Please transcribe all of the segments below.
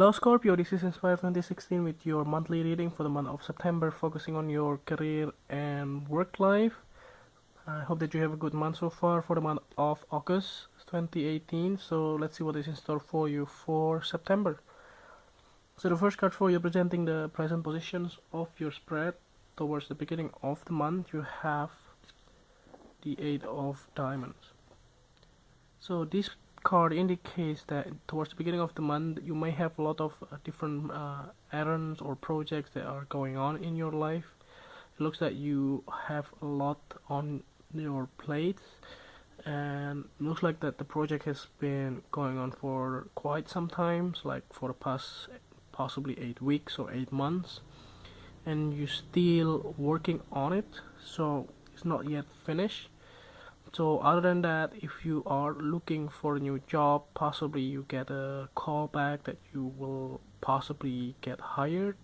Hello Scorpio, this is Inspire 2016 with your monthly reading for the month of September, focusing on your career and work life. I hope that you have a good month so far for the month of August 2018. So let's see what is in store for you for September. So the first card for you presenting the present positions of your spread towards the beginning of the month, you have the Eight of Diamonds. So this card indicates that towards the beginning of the month you may have a lot of different errands or projects that are going on in your life. It looks like you have a lot on your plate, and it looks like that the project has been going on for quite some time, like for the past possibly 8 weeks or 8 months, and you're still working on it, so it's not yet finished. So other than that, if you are looking for a new job, possibly you get a call back that you will possibly get hired,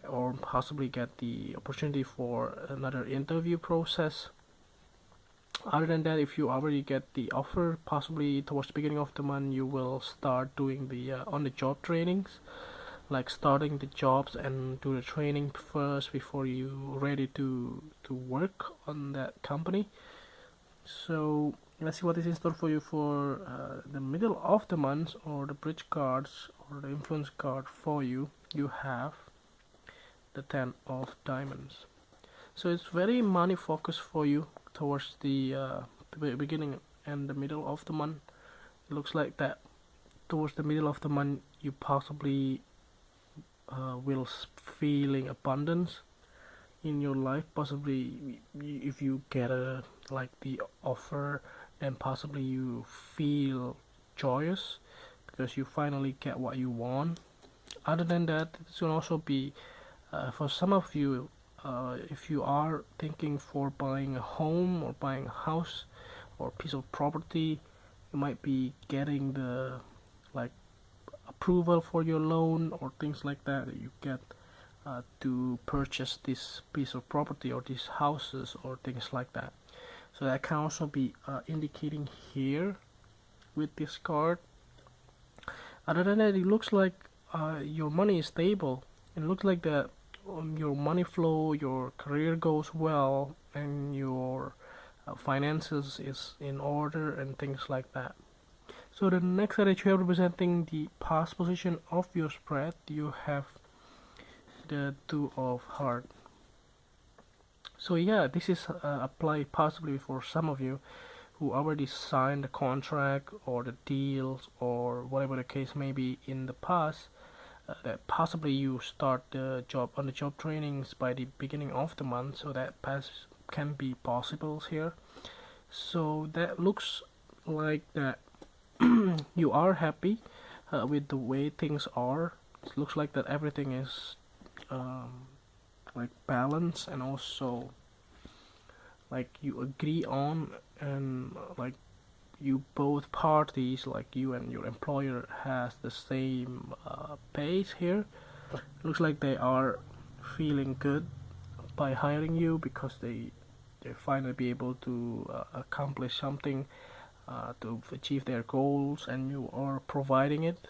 or possibly get the opportunity for another interview process. Other than that, if you already get the offer, possibly towards the beginning of the month you will start doing the on-the-job trainings, like starting the jobs and do the training first before you ready to work on that company. So let's see what is in store for you for the middle of the month, or the bridge cards or the influence card for you. You have the Ten of Diamonds. So it's very money focused for you towards the beginning and the middle of the month. It looks like that towards the middle of the month you possibly will feeling abundance in your life. Possibly if you get a like the offer, then possibly you feel joyous because you finally get what you want. Other than that, this will also be for some of you, if you are thinking for buying a home or buying a house or a piece of property, you might be getting the like approval for your loan or things like that you get to purchase this piece of property or these houses or things like that. So that can also be indicating here with this card. Other than that, it looks like your money is stable. It looks like that your money flow, your career goes well, and your finances is in order and things like that. So the next card that you have representing the past position of your spread, you have the Two of Hearts. So yeah, this is applied possibly for some of you who already signed the contract or the deals or whatever the case may be in the past, that possibly you start the job on the job trainings by the beginning of the month, so that can be possible here. So that looks like that you are happy with the way things are. It looks like that everything is like balance, and also like you agree on, and like you both parties, like you and your employer, has the same pace here. It looks like they are feeling good by hiring you because they finally be able to accomplish something to achieve their goals, and you are providing it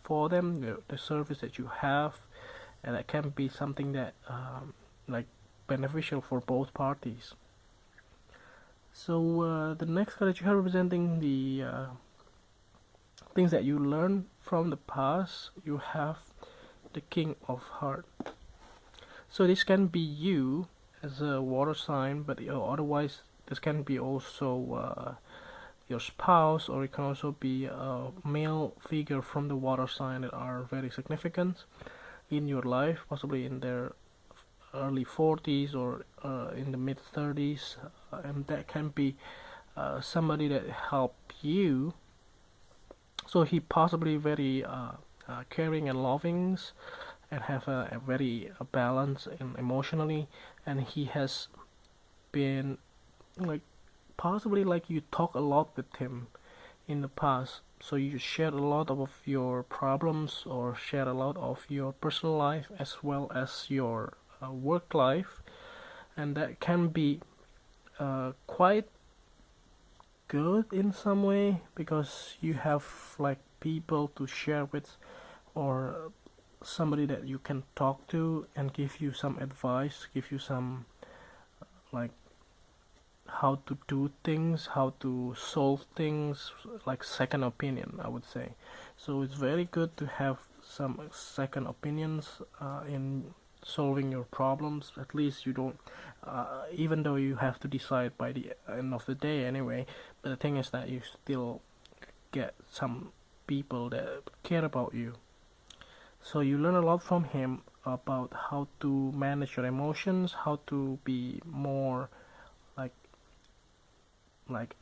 for them, the service that you have, and that can be something that like beneficial for both parties. So the next card that you have representing the things that you learn from the past, you have the King of Hearts. So this can be you as a water sign, but otherwise this can be also your spouse, or it can also be a male figure from the water sign that are very significant in your life, possibly in their early 40s or in the mid 30s, and that can be somebody that helped you. So he possibly very caring and loving, and have a very balance and emotionally, and he has been like possibly like you talk a lot with him in the past, so you shared a lot of your problems or shared a lot of your personal life as well as your work life, and that can be quite good in some way because you have like people to share with or somebody that you can talk to and give you some advice, give you some like how to do things, how to solve things, like second opinion, I would say. So it's very good to have some second opinions in solving your problems. At least you don't, even though you have to decide by the end of the day anyway. But the thing is that you still get some people that care about you. So you learn a lot from him about how to manage your emotions, how to be more like like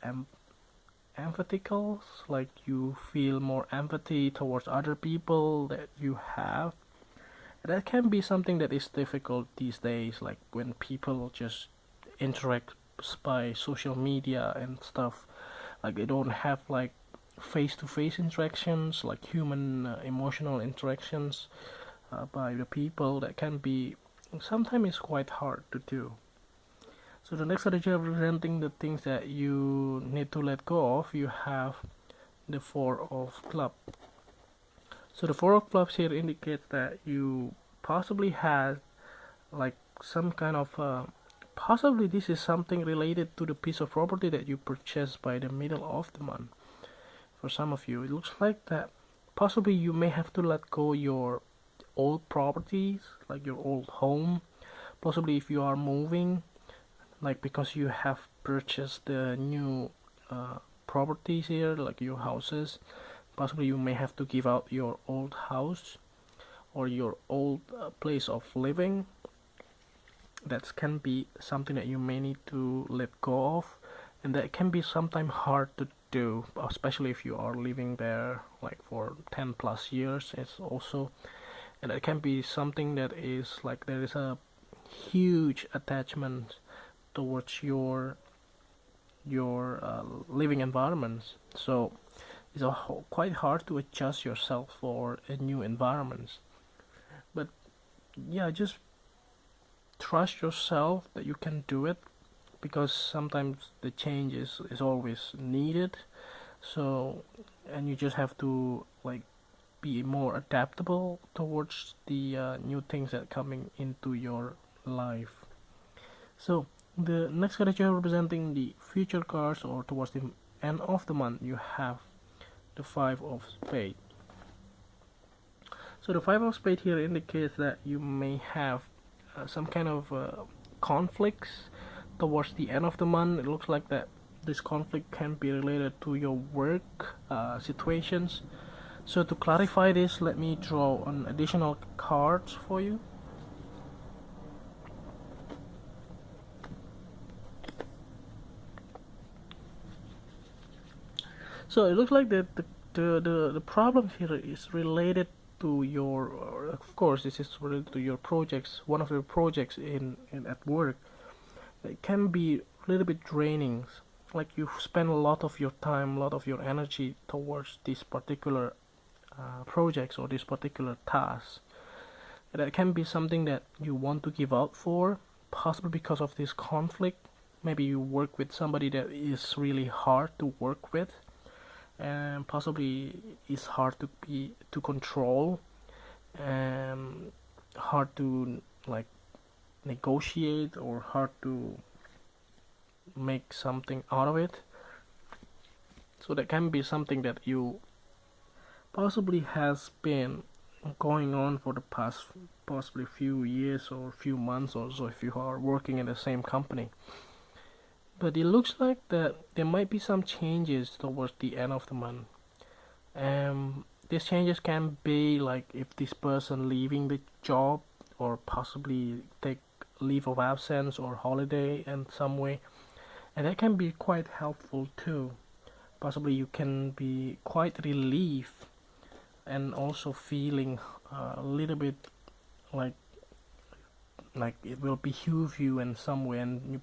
empathetical, like you feel more empathy towards other people that you have. That can be something that is difficult these days, like when people just interact by social media and stuff, like they don't have like face-to-face interactions, like human emotional interactions by the people. That can be sometimes it's quite hard to do. So the next strategy representing the things that you need to let go of, you have the Four of Clubs. So the Four of Clubs here indicates that you possibly had like some kind of possibly this is something related to the piece of property that you purchased by the middle of the month. For some of you, it looks like that possibly you may have to let go your old properties, like your old home. Possibly if you are moving, like because you have purchased the new properties here, like your houses. Possibly you may have to give out your old house or your old place of living. That can be something that you may need to let go of, and that can be sometimes hard to do, especially if you are living there like for 10 plus years. It's also, and it can be something that is like there is a huge attachment towards your living environments. So it's quite hard to adjust yourself for a new environments. But yeah, just trust yourself that you can do it, because sometimes the change is always needed. So, and you just have to like be more adaptable towards the new things that coming into your life. So the next card that you have representing the future cards, or towards the end of the month, you have the Five of Spades. So the Five of Spades here indicates that you may have some kind of conflicts towards the end of the month. It looks like that this conflict can be related to your work situations. So to clarify this, let me draw an additional cards for you. So it looks like that the problem here is related to your, of course this is related to your projects, one of your projects in at work. It can be a little bit draining, like you spend a lot of your time, a lot of your energy towards these particular projects or this particular task. That can be something that you want to give up for, possibly because of this conflict. Maybe you work with somebody that is really hard to work with, and possibly it's hard to control, and hard to like negotiate, or hard to make something out of it. So that can be something that you possibly has been going on for the past possibly few years or few months or so, if you are working in the same company. But it looks like that there might be some changes towards the end of the month. These changes can be like if this person leaving the job, or possibly take leave of absence or holiday in some way, and that can be quite helpful too. Possibly you can be quite relieved, and also feeling a little bit like it will behoove you in some way, and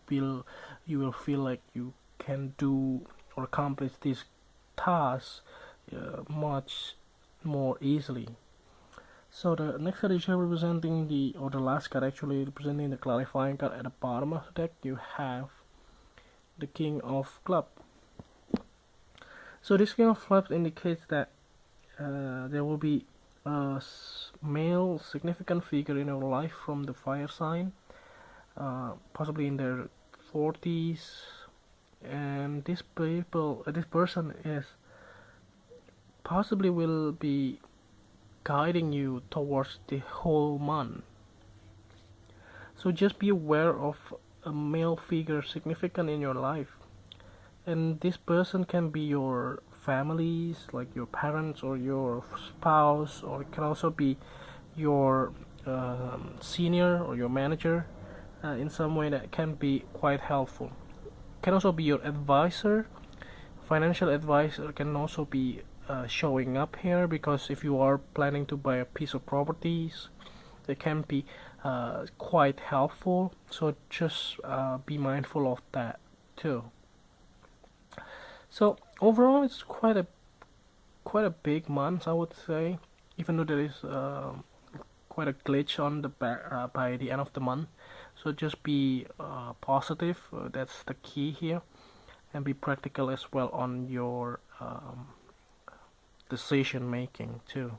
you will feel like you can do or accomplish this task much more easily. So the next card is representing the last card actually representing the clarifying card at the bottom of the deck. You have the King of Clubs. So this King of Clubs indicates that there will be a male significant figure in your life from the fire sign, possibly in their 40s, and this person is possibly will be guiding you towards the whole month. So just be aware of a male figure significant in your life, and this person can be your families, like your parents or your spouse, or it can also be your senior or your manager, in some way that can be quite helpful. Can also be your advisor. Financial advisor can also be showing up here, because if you are planning to buy a piece of properties, they can be quite helpful. So just be mindful of that too. So overall, it's quite a big month, I would say, even though there is quite a glitch on the back by the end of the month. So just be positive. That's the key here, and be practical as well on your decision making too.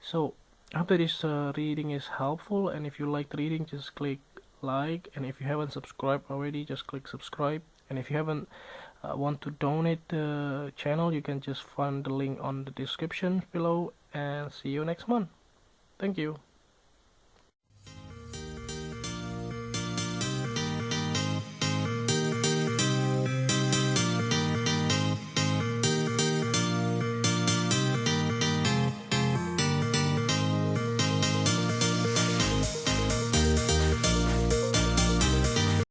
So I hope that this reading is helpful, and if you like the reading, just click like, and if you haven't subscribed already, just click subscribe, and if you haven't want to donate the channel, you can just find the link on the description below, and see you next month. Thank you.